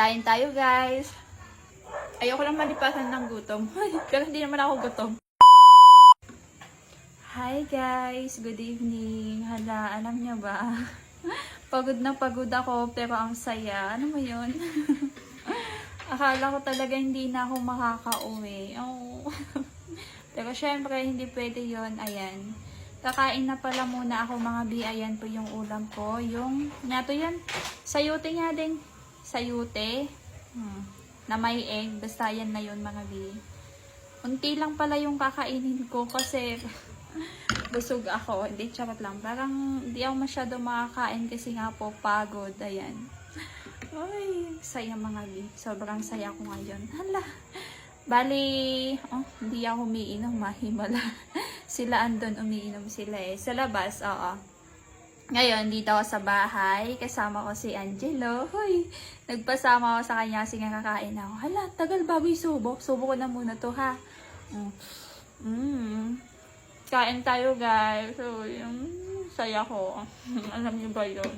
Kain tayo, guys. Ayoko lang malipasan ng gutom. Pero hindi naman ako gutom. Hi, guys. Good evening. Hala, alam niyo ba? Pagod na pagod ako, pero ang saya. Ano mo yun? Akala ko talaga hindi na ako makaka-uwi. Oh. Pero syempre, hindi pwede yon. Ayan. Kakain na pala muna ako, mga bi. Ayan po yung ulam ko. Yung, nato yan. Sayote nga din. Sayute. Na may egg. Basta yan na yun, mga bi. Unti lang pala yung kakainin ko kasi busog ako. Hindi, charot lang. Parang hindi ako masyado makakain kasi nga po pagod. Ayan. Ay, saya mga bi. Sobrang saya ko ngayon. Hala. Bali, hindi ako umiinom, mahimala. Sila andun, umiinom sila eh. Sa labas, oo. Ngayon, dito ako sa bahay. Kasama ko si Angelo. Hoy, nagpasama ako sa kanya kasi nga kakain ako. Hala, tagal bago yung subo. Subo ko na muna to, ha. Kain tayo, guys. So, yung saya ko. Alam niyo ba yun?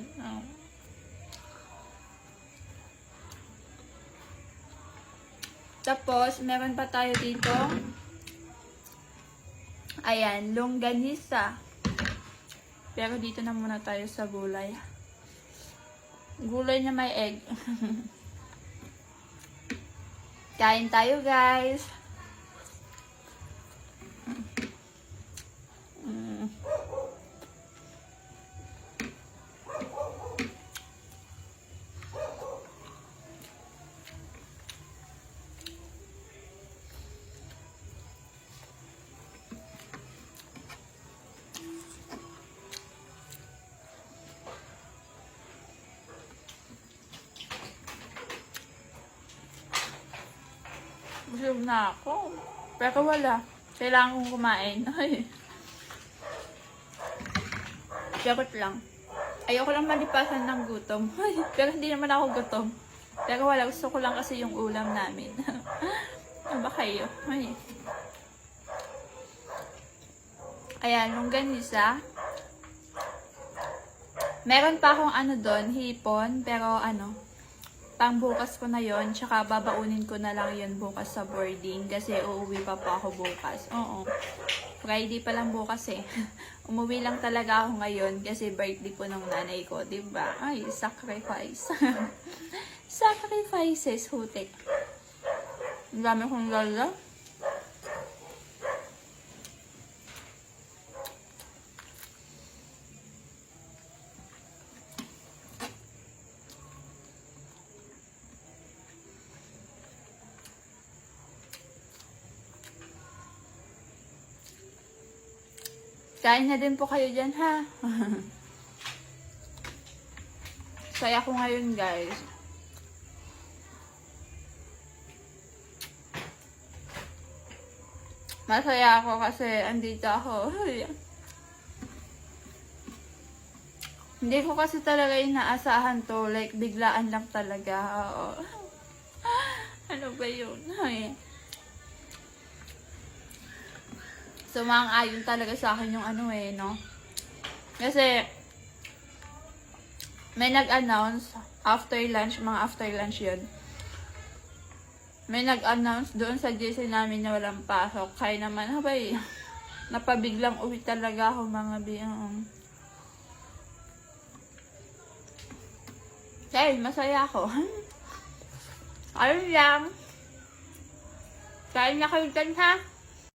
Tapos, meron pa tayo dito. Ayan, longganisa. Pero dito na muna tayo sa gulay. Gulay na may egg. Kain tayo, guys. Busog na ako. Pero wala. Kailangan kong kumain. Ay. Charot lang. Ayoko lang malipasan ng gutom. Ay. Pero hindi naman ako gutom. Pero wala. Gusto ko lang kasi yung ulam namin. Ano ba kayo? Ay. Ayan, longganisa. Meron pa akong ano doon, hipon. Pero pang bukas ko na yon, tsaka babaunin ko na lang yon bukas sa boarding kasi uuwi pa po ako bukas. Oo. Friday pa lang bukas eh. Umuwi lang talaga ako ngayon kasi birthday po ng nanay ko, 'di ba? Ay, sacrifice. Sacrifices, hutik. Ang dami kong lala. Kain na din po kayo dyan, ha? Saya ko ngayon, guys. Masaya ako kasi andito ako. Hindi ko kasi talaga inaasahan to. Like, biglaan lang talaga. Oo. Ano ba yun? Ay. Sumang-ayon talaga sa akin yung no? Kasi, may nag-announce after lunch, mga after lunch yun. May nag-announce doon sa GC namin na walang pasok. Kaya naman, habay, napabiglang uwi talaga ako, mga biyang. Kaya, masaya ako. Ayun lang. Kain na kayo dyan, ha?